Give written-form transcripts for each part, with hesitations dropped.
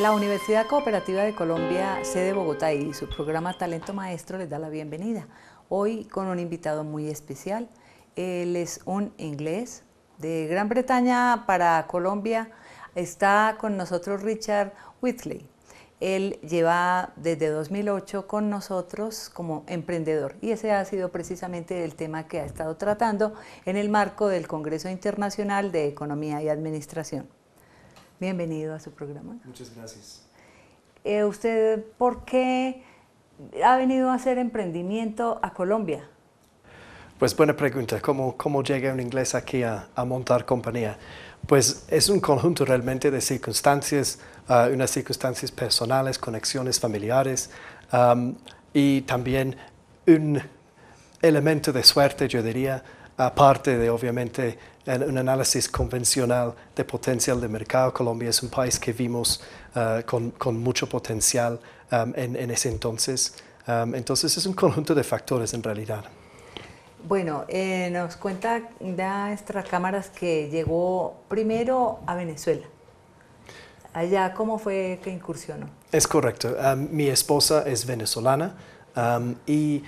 La Universidad Cooperativa de Colombia, sede Bogotá, y su programa Talento Maestro les da la bienvenida. Hoy con un invitado muy especial. Él es un inglés de Gran Bretaña para Colombia. Está con nosotros Richard Whitley. Él lleva desde 2008 con nosotros como emprendedor y ese ha sido precisamente el tema que ha estado tratando en el marco del Congreso Internacional de Economía y Administración. Bienvenido a su programa. Muchas gracias. ¿Usted por qué ha venido a hacer emprendimiento a Colombia? Pues buena pregunta. ¿Cómo llega un inglés aquí a montar compañía? Pues es un conjunto realmente de circunstancias, unas circunstancias personales, conexiones familiares y también un elemento de suerte, yo diría, aparte de obviamente un análisis convencional de potencial de mercado. Colombia es un país que vimos con mucho potencial en ese entonces. Entonces es un conjunto de factores en realidad. Bueno, nos cuenta nuestras cámaras que llegó primero a Venezuela. Allá, ¿cómo fue que incursionó? Es correcto. Mi esposa es venezolana y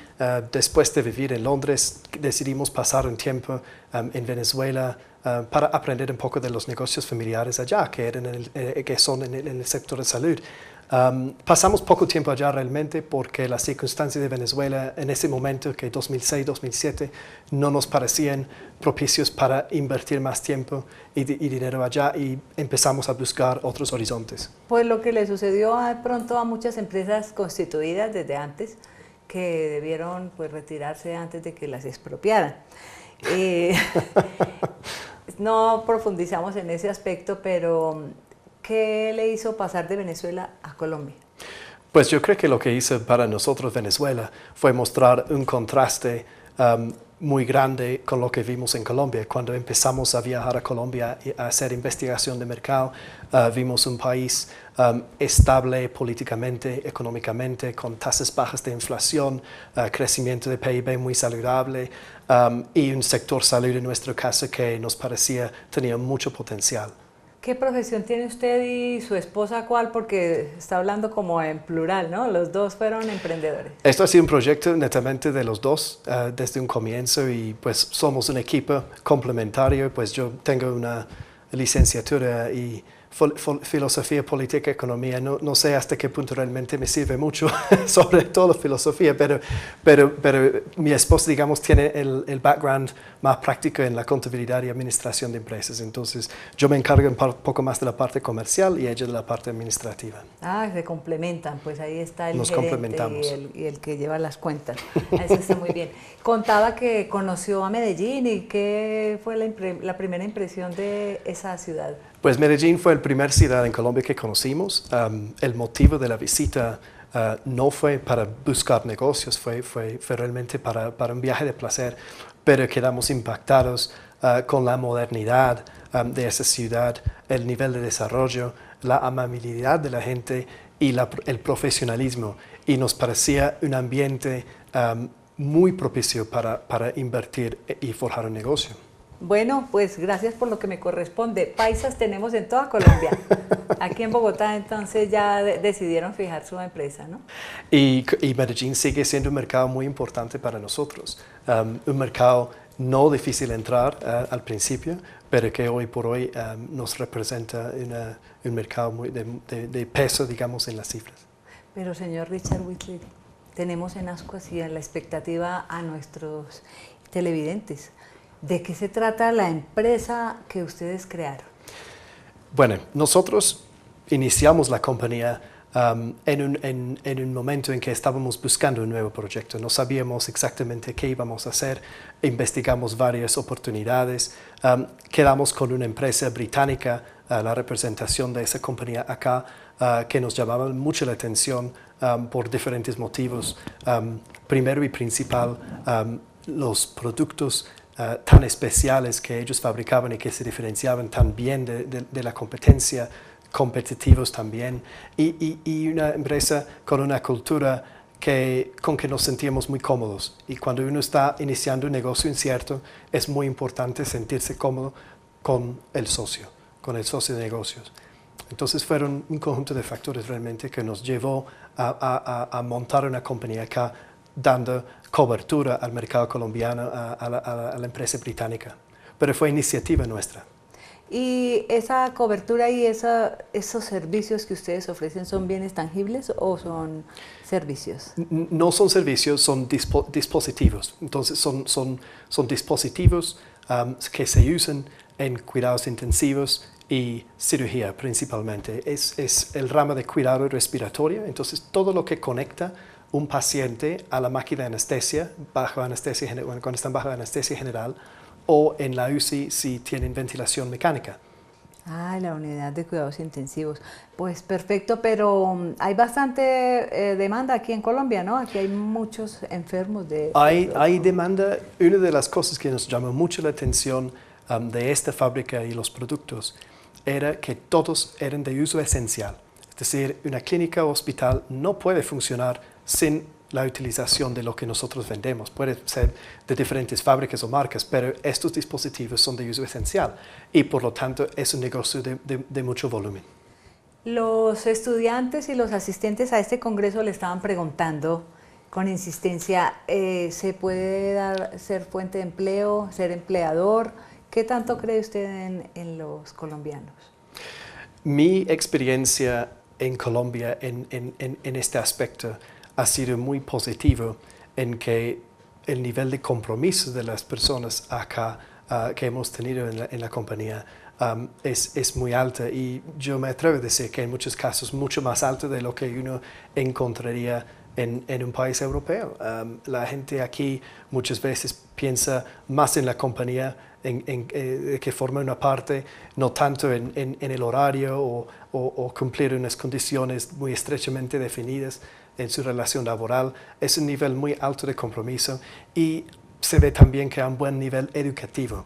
después de vivir en Londres decidimos pasar un tiempo en Venezuela para aprender un poco de los negocios familiares allá, que son en el sector de salud. Pasamos poco tiempo allá realmente porque las circunstancias de Venezuela en ese momento, que 2006-2007, no nos parecían propicios para invertir más tiempo y dinero allá y empezamos a buscar otros horizontes. Pues lo que le sucedió de pronto a muchas empresas constituidas desde antes, que debieron pues retirarse antes de que las expropiaran. No profundizamos en ese aspecto, pero ¿qué le hizo pasar de Venezuela a Colombia? Pues yo creo que lo que hizo para nosotros Venezuela fue mostrar un contraste muy grande con lo que vimos en Colombia. Cuando empezamos a viajar a Colombia y a hacer investigación de mercado, vimos un país estable políticamente, económicamente, con tasas bajas de inflación, crecimiento de PIB muy saludable y un sector salud en nuestro caso que nos parecía tenía mucho potencial. ¿Qué profesión tiene usted y su esposa cuál? Porque está hablando como en plural, ¿no? Los dos fueron emprendedores. Esto ha sido un proyecto netamente de los dos desde un comienzo y pues somos un equipo complementario. Pues yo tengo una licenciatura y filosofía política y economía. No sé hasta qué punto realmente me sirve mucho, sobre todo la filosofía, pero mi esposa, digamos, tiene el background más práctico en la contabilidad y administración de empresas. Entonces, yo me encargo un poco más de la parte comercial y ella de la parte administrativa. Ah, se complementan, pues ahí está el Nos gerente complementamos. y el que lleva las cuentas. Eso está muy bien. Contaba que conoció a Medellín y ¿qué fue la primera impresión de esa ciudad? Pues Medellín fue la primera ciudad en Colombia que conocimos. El motivo de la visita no fue para buscar negocios, fue realmente para un viaje de placer, pero quedamos impactados con la modernidad de esa ciudad, el nivel de desarrollo, la amabilidad de la gente y el profesionalismo. Y nos parecía un ambiente muy propicio para invertir y forjar un negocio. Bueno, pues gracias por lo que me corresponde. Paisas tenemos en toda Colombia. Aquí en Bogotá entonces ya decidieron fijar su empresa, ¿no? Y Medellín sigue siendo un mercado muy importante para nosotros. Un mercado no difícil de entrar al principio, pero que hoy por hoy nos representa un mercado muy de peso, digamos, en las cifras. Pero señor Richard Whitley, tenemos en ascuas y en la expectativa a nuestros televidentes. ¿De qué se trata la empresa que ustedes crearon? Bueno, nosotros iniciamos la compañía en un momento en que estábamos buscando un nuevo proyecto. No sabíamos exactamente qué íbamos a hacer, investigamos varias oportunidades, quedamos con una empresa británica, la representación de esa compañía acá, que nos llamaba mucho la atención por diferentes motivos. Primero y principal, los productos tan especiales que ellos fabricaban y que se diferenciaban tan bien de la competencia, competitivos también, y una empresa con una cultura con que nos sentíamos muy cómodos. Y cuando uno está iniciando un negocio incierto, es muy importante sentirse cómodo con el socio de negocios. Entonces fueron un conjunto de factores realmente que nos llevó a montar una compañía acá, dando cobertura al mercado colombiano, a la empresa británica. Pero fue iniciativa nuestra. ¿Y esa cobertura y esos servicios que ustedes ofrecen son bienes tangibles o son servicios? No son servicios, son dispositivos. Entonces son dispositivos que se usan en cuidados intensivos y cirugía principalmente. Es el ramo de cuidado respiratorio, entonces todo lo que conecta un paciente a la máquina de anestesia, cuando están bajo anestesia general, o en la UCI si tienen ventilación mecánica. Ah, la unidad de cuidados intensivos. Pues perfecto, pero hay bastante demanda aquí en Colombia, ¿no? Aquí hay muchos enfermos de... Hay demanda. Una de las cosas que nos llamó mucho la atención de esta fábrica y los productos era que todos eran de uso esencial. Es decir, una clínica o hospital no puede funcionar sin la utilización de lo que nosotros vendemos. Puede ser de diferentes fábricas o marcas, pero estos dispositivos son de uso esencial y por lo tanto es un negocio de mucho volumen. Los estudiantes y los asistentes a este congreso le estaban preguntando con insistencia, ¿se puede ser fuente de empleo, ser empleador? ¿Qué tanto cree usted en los colombianos? Mi experiencia en Colombia en este aspecto ha sido muy positivo, en que el nivel de compromiso de las personas acá que hemos tenido en la compañía es muy alto, y yo me atrevo a decir que en muchos casos mucho más alto de lo que uno encontraría en un país europeo. La gente aquí muchas veces piensa más en la compañía que forma una parte, no tanto en el horario o cumplir unas condiciones muy estrechamente definidas en su relación laboral. Es un nivel muy alto de compromiso, y se ve también que hay un buen nivel educativo.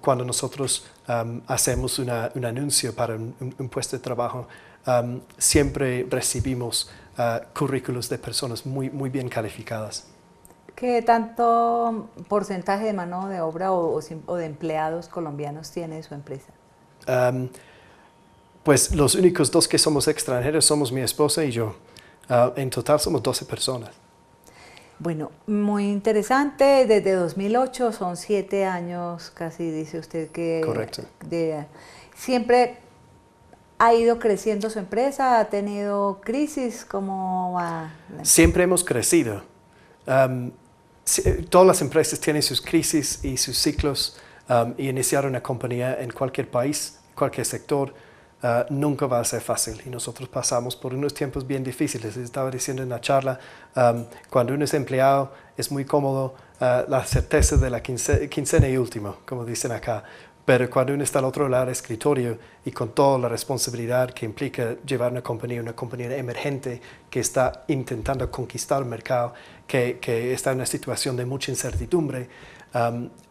Cuando nosotros hacemos un anuncio para un puesto de trabajo, siempre recibimos currículos de personas muy bien calificadas. ¿Qué tanto porcentaje de mano de obra o de empleados colombianos tiene su empresa? Pues los únicos dos que somos extranjeros somos mi esposa y yo. En total somos 12 personas. Bueno, muy interesante. Desde 2008 son 7 años, casi dice usted que... Correcto. ¿Siempre ha ido creciendo su empresa? ¿Ha tenido crisis? ¿Cómo va? Siempre hemos crecido. Todas las empresas tienen sus crisis y sus ciclos, y iniciar una compañía en cualquier país, cualquier sector, nunca va a ser fácil, y nosotros pasamos por unos tiempos bien difíciles. Les estaba diciendo en la charla, cuando uno es empleado es muy cómodo, la certeza de la quincena y último, como dicen acá, pero cuando uno está al otro lado del escritorio y con toda la responsabilidad que implica llevar una compañía emergente que está intentando conquistar el mercado, que está en una situación de mucha incertidumbre,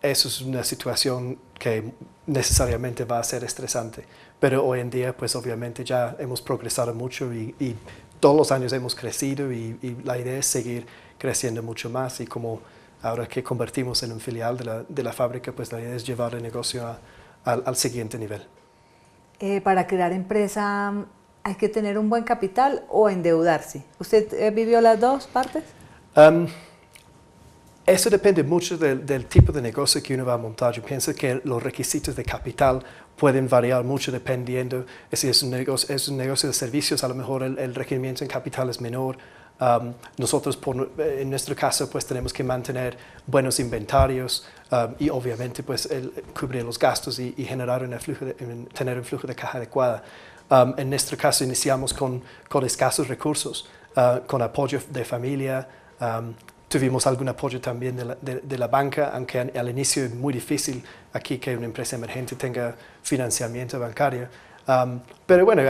eso es una situación que necesariamente va a ser estresante. Pero hoy en día, pues obviamente ya hemos progresado mucho, y todos los años hemos crecido, y la idea es seguir creciendo mucho más, y como ahora que convertimos en un filial de la fábrica, pues la idea es llevar el negocio al siguiente nivel. Para crear empresa, ¿hay que tener un buen capital o endeudarse? ¿Usted vivió las dos partes? Eso depende mucho del tipo de negocio que uno va a montar. Yo pienso que los requisitos de capital pueden variar mucho dependiendo. Si es un negocio de servicios, a lo mejor el requerimiento en capital es menor. Nosotros, en nuestro caso, pues tenemos que mantener buenos inventarios, y obviamente pues cubrir los gastos y generar tener un flujo de caja adecuada. En nuestro caso iniciamos con escasos recursos, con apoyo de familia. Tuvimos algún apoyo también de la banca, aunque al inicio es muy difícil aquí que una empresa emergente tenga financiamiento bancario. Pero bueno,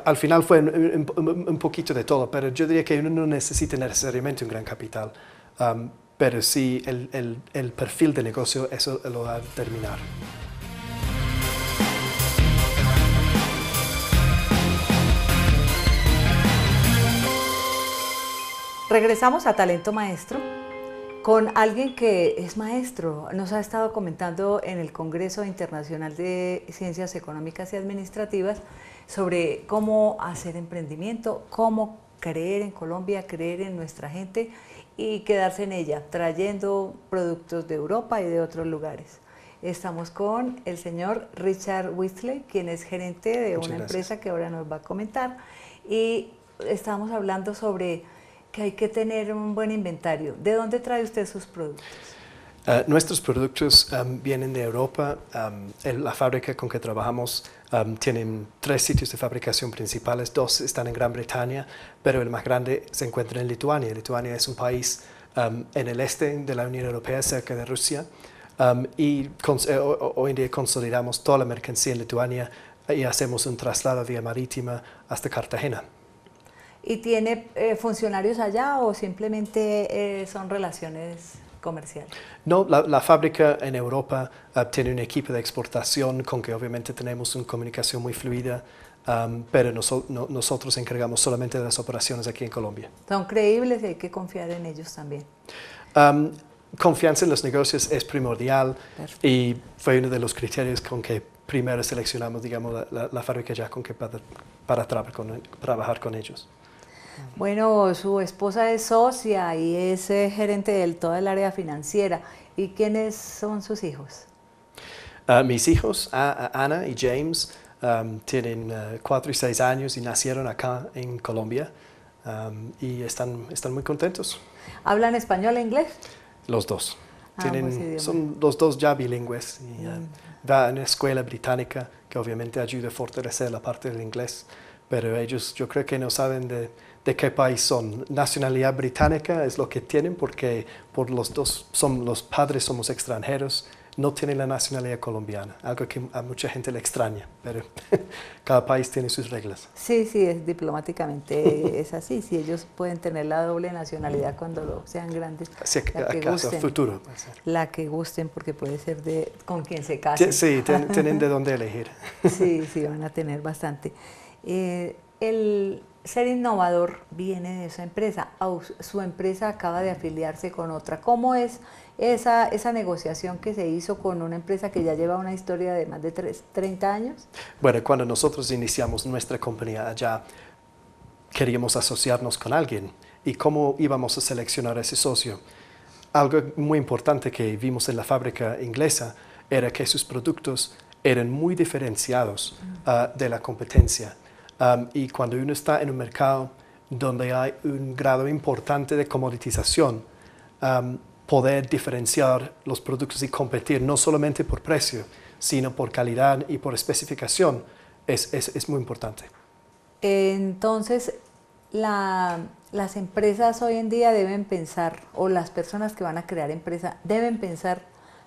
al final fue un poquito de todo, pero yo diría que uno no necesita necesariamente un gran capital, pero sí el perfil de negocio, eso lo va a determinar. Regresamos a Talento Maestro con alguien que es maestro. Nos ha estado comentando en el Congreso Internacional de Ciencias Económicas y Administrativas sobre cómo hacer emprendimiento, cómo creer en Colombia, creer en nuestra gente y quedarse en ella, trayendo productos de Europa y de otros lugares. Estamos con el señor Richard Whistler, quien es gerente de una empresa que ahora nos va a comentar, y estamos hablando sobre que hay que tener un buen inventario. ¿De dónde trae usted sus productos? Nuestros productos vienen de Europa. La fábrica con que trabajamos tienen 3 sitios de fabricación principales, 2 están en Gran Bretaña, pero el más grande se encuentra en Lituania. Lituania es un país en el este de la Unión Europea, cerca de Rusia, y hoy en día consolidamos toda la mercancía en Lituania y hacemos un traslado vía marítima hasta Cartagena. ¿Y tiene funcionarios allá o simplemente son relaciones comerciales? No, la fábrica en Europa tiene un equipo de exportación con que obviamente tenemos una comunicación muy fluida, pero nosotros encargamos solamente de las operaciones aquí en Colombia. Son creíbles y hay que confiar en ellos también. Confianza en los negocios es primordial. Perfecto. Y fue uno de los criterios con que primero seleccionamos, digamos, la fábrica ya con que para trabajar con ellos. Bueno, su esposa es socia y es gerente de toda el área financiera. ¿Y quiénes son sus hijos? Mis hijos, Ana y James, tienen 4 y 6 años y nacieron acá en Colombia y están muy contentos. ¿Hablan español e inglés? Los dos. Son los dos ya bilingües y van a una escuela británica que obviamente ayuda a fortalecer la parte del inglés, pero ellos yo creo que no saben de qué país son. Nacionalidad británica es lo que tienen porque por los padres somos extranjeros, no tienen la nacionalidad colombiana, algo que a mucha gente le extraña, pero cada país tiene sus reglas. Sí, es diplomáticamente es así, si ellos pueden tener la doble nacionalidad cuando sean grandes, sí, futuro. La que gusten, porque puede ser con quien se casen. Sí, tienen de dónde elegir. Sí, van a tener bastante. El ser innovador viene de esa empresa. Su empresa acaba de afiliarse con otra. ¿Cómo es esa negociación que se hizo con una empresa que ya lleva una historia de más de 30 años? Bueno, cuando nosotros iniciamos nuestra compañía allá, queríamos asociarnos con alguien. ¿Y cómo íbamos a seleccionar a ese socio? Algo muy importante que vimos en la fábrica inglesa era que sus productos eran muy diferenciados de la competencia. Y cuando uno está en un mercado donde hay un grado importante de comoditización, poder diferenciar los productos y competir no solamente por precio, sino por calidad y por especificación, es muy importante. Entonces, las empresas hoy en día deben pensar, o las personas que van a crear empresa, deben pensar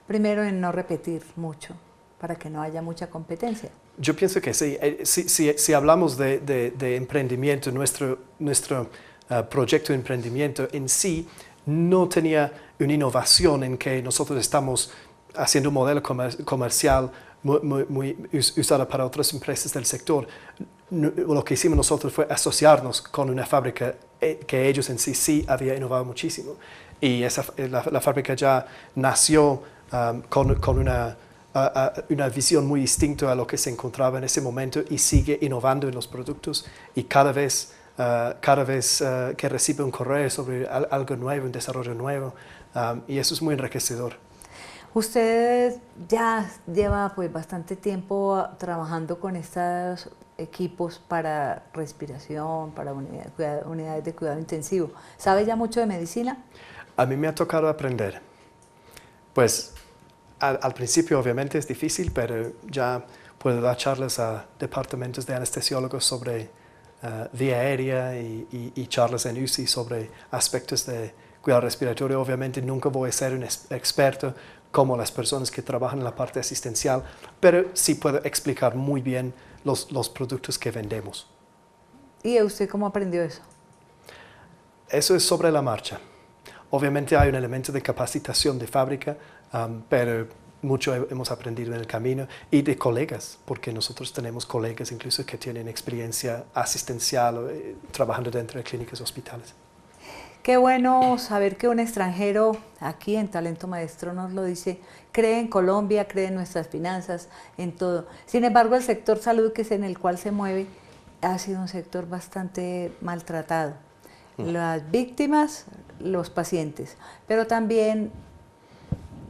primero en no repetir mucho, para que no haya mucha competencia. Yo pienso que sí. Si hablamos de emprendimiento, nuestro proyecto de emprendimiento en sí no tenía una innovación en que nosotros estamos haciendo un modelo comercial muy usado para otras empresas del sector. Lo que hicimos nosotros fue asociarnos con una fábrica que ellos en sí había innovado muchísimo. Y la fábrica ya nació con una visión muy distinta a lo que se encontraba en ese momento y sigue innovando en los productos y cada vez que recibe un correo sobre algo nuevo, un desarrollo nuevo, y eso es muy enriquecedor. Usted ya lleva pues bastante tiempo trabajando con estos equipos para respiración, para unidades de cuidado intensivo. ¿Sabe ya mucho de medicina? A mí me ha tocado aprender. Pues al principio obviamente es difícil, pero ya puedo dar charlas a departamentos de anestesiólogos sobre vía aérea y charlas en UCI sobre aspectos de cuidado respiratorio. Obviamente nunca voy a ser un experto como las personas que trabajan en la parte asistencial, pero sí puedo explicar muy bien los productos que vendemos. ¿Y usted cómo aprendió eso? Eso es sobre la marcha. Obviamente hay un elemento de capacitación de fábrica, pero mucho hemos aprendido en el camino y de colegas, porque nosotros tenemos colegas incluso que tienen experiencia asistencial trabajando dentro de clínicas y hospitales. Qué bueno saber que un extranjero aquí en Talento Maestro nos lo dice, cree en Colombia, cree en nuestras finanzas, en todo. Sin embargo, el sector salud, que es en el cual se mueve, ha sido un sector bastante maltratado. Las víctimas, los pacientes, pero también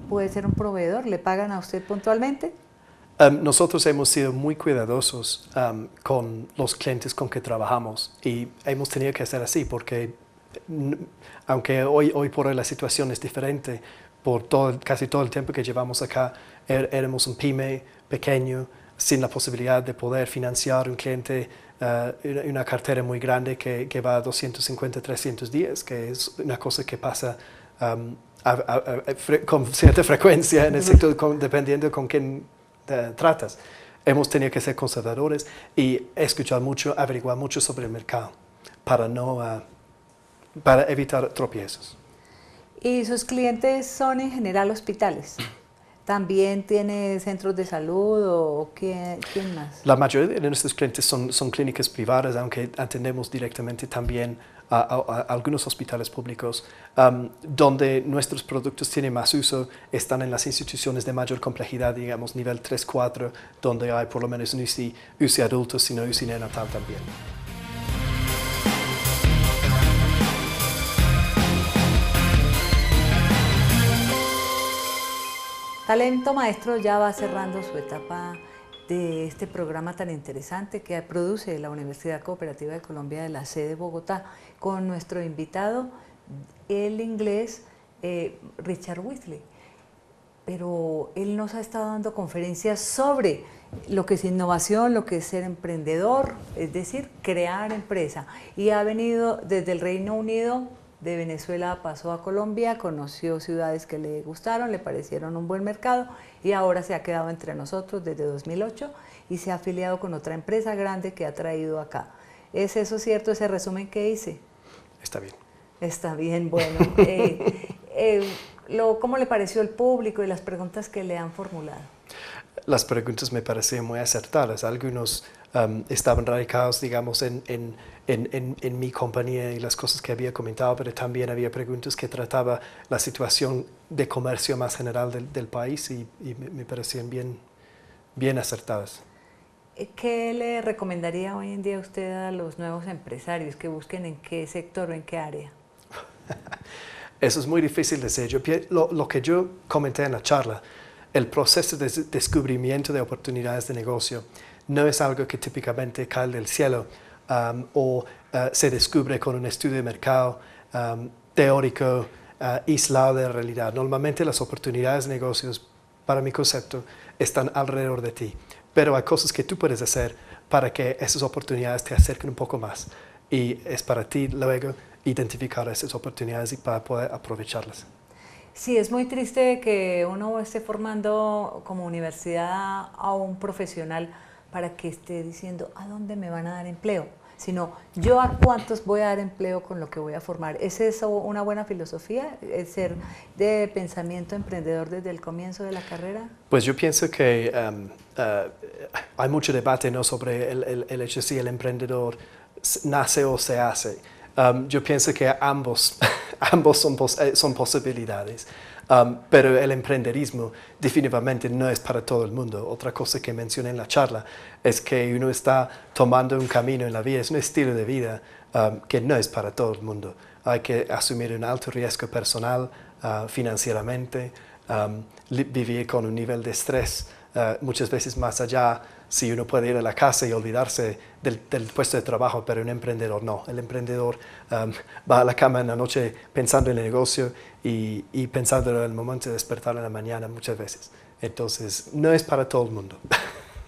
puede ser un proveedor. ¿Le pagan a usted puntualmente? Nosotros hemos sido muy cuidadosos con los clientes con que trabajamos y hemos tenido que hacer así porque aunque hoy por hoy la situación es diferente, por casi todo el tiempo que llevamos acá, éramos un pyme pequeño, sin la posibilidad de poder financiar un cliente, una cartera muy grande que va a 250, 300 días, que es una cosa que pasa con cierta frecuencia en el sector, dependiendo con quién tratas. Hemos tenido que ser conservadores y escuchar mucho, averiguar mucho sobre el mercado para evitar tropiezos. ¿Y sus clientes son en general hospitales? ¿También tiene centros de salud o quién más? La mayoría de nuestros clientes son clínicas privadas, aunque atendemos directamente también a algunos hospitales públicos. Donde nuestros productos tienen más uso están en las instituciones de mayor complejidad, digamos nivel 3, 4, donde hay por lo menos un UCI adulto, sino UCI neonatal también. Talento Maestro ya va cerrando su etapa de este programa tan interesante que produce la Universidad Cooperativa de Colombia de la sede Bogotá, con nuestro invitado, el inglés Richard Whitley. Pero él nos ha estado dando conferencias sobre lo que es innovación, lo que es ser emprendedor, es decir, crear empresa. Y ha venido desde el Reino Unido. De Venezuela pasó a Colombia, conoció ciudades que le gustaron, le parecieron un buen mercado y ahora se ha quedado entre nosotros desde 2008 y se ha afiliado con otra empresa grande que ha traído acá. ¿Es eso cierto, ese resumen que hice? Está bien. Está bien, bueno. ¿Cómo le pareció el público y las preguntas que le han formulado? Las preguntas me parecían muy acertadas. Algunos estaban radicados, digamos, en mi compañía y las cosas que había comentado, pero también había preguntas que trataba la situación de comercio más general del país y me parecían bien acertadas. ¿Qué le recomendaría hoy en día usted a los nuevos empresarios que busquen en qué sector o en qué área? Eso es muy difícil de decir. Lo que yo comenté en la charla, el proceso de descubrimiento de oportunidades de negocio no es algo que típicamente cae del cielo o se descubre con un estudio de mercado teórico aislado de la realidad. Normalmente las oportunidades de negocios, para mi concepto, están alrededor de ti. Pero hay cosas que tú puedes hacer para que esas oportunidades te acerquen un poco más. Y es para ti luego identificar esas oportunidades y para poder aprovecharlas. Sí, es muy triste que uno esté formando como universidad a un profesional para que esté diciendo a dónde me van a dar empleo, sino yo a cuántos voy a dar empleo con lo que voy a formar. ¿Es eso una buena filosofía, es ser de pensamiento emprendedor desde el comienzo de la carrera? Pues yo pienso que hay mucho debate, ¿no?, sobre el hecho de si el emprendedor nace o se hace. Yo pienso que ambos son posibilidades, pero el emprenderismo definitivamente no es para todo el mundo. Otra cosa que mencioné en la charla es que uno está tomando un camino en la vida, es un estilo de vida que no es para todo el mundo. Hay que asumir un alto riesgo personal, financieramente, vivir con un nivel de estrés muchas veces más allá. Si uno puede ir a la casa y olvidarse del puesto de trabajo, pero un emprendedor no. El emprendedor va a la cama en la noche pensando en el negocio y pensando en el momento de despertar en la mañana muchas veces. Entonces, no es para todo el mundo.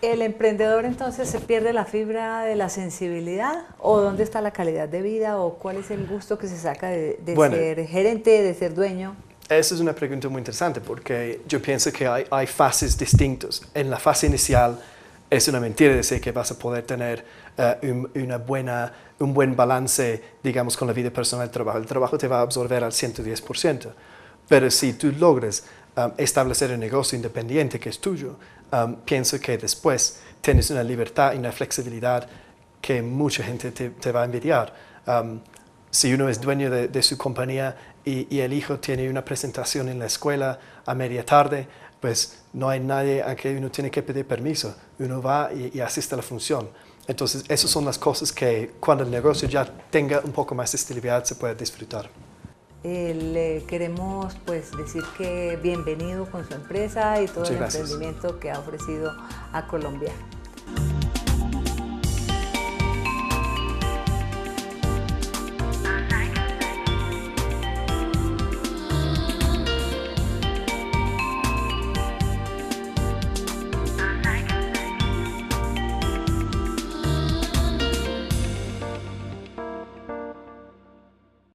¿El emprendedor entonces se pierde la fibra de la sensibilidad? ¿O dónde está la calidad de vida? ¿O cuál es el gusto que se saca de ser gerente, de ser dueño? Esa es una pregunta muy interesante porque yo pienso que hay fases distintas. En la fase inicial, es una mentira decir que vas a poder tener un buen balance, digamos, con la vida personal y el trabajo. El trabajo te va a absorber al 110%. Pero si tú logras establecer un negocio independiente que es tuyo, pienso que después tienes una libertad y una flexibilidad que mucha gente te va a envidiar. Si uno es dueño de su compañía y el hijo tiene una presentación en la escuela a media tarde, pues no hay nadie a quien uno tiene que pedir permiso. Uno va y asiste a la función. Entonces, esas son las cosas que cuando el negocio ya tenga un poco más de estabilidad se puede disfrutar. Le queremos pues decir que bienvenido con su empresa y todo Muchas el gracias. emprendimiento que ha ofrecido a Colombia.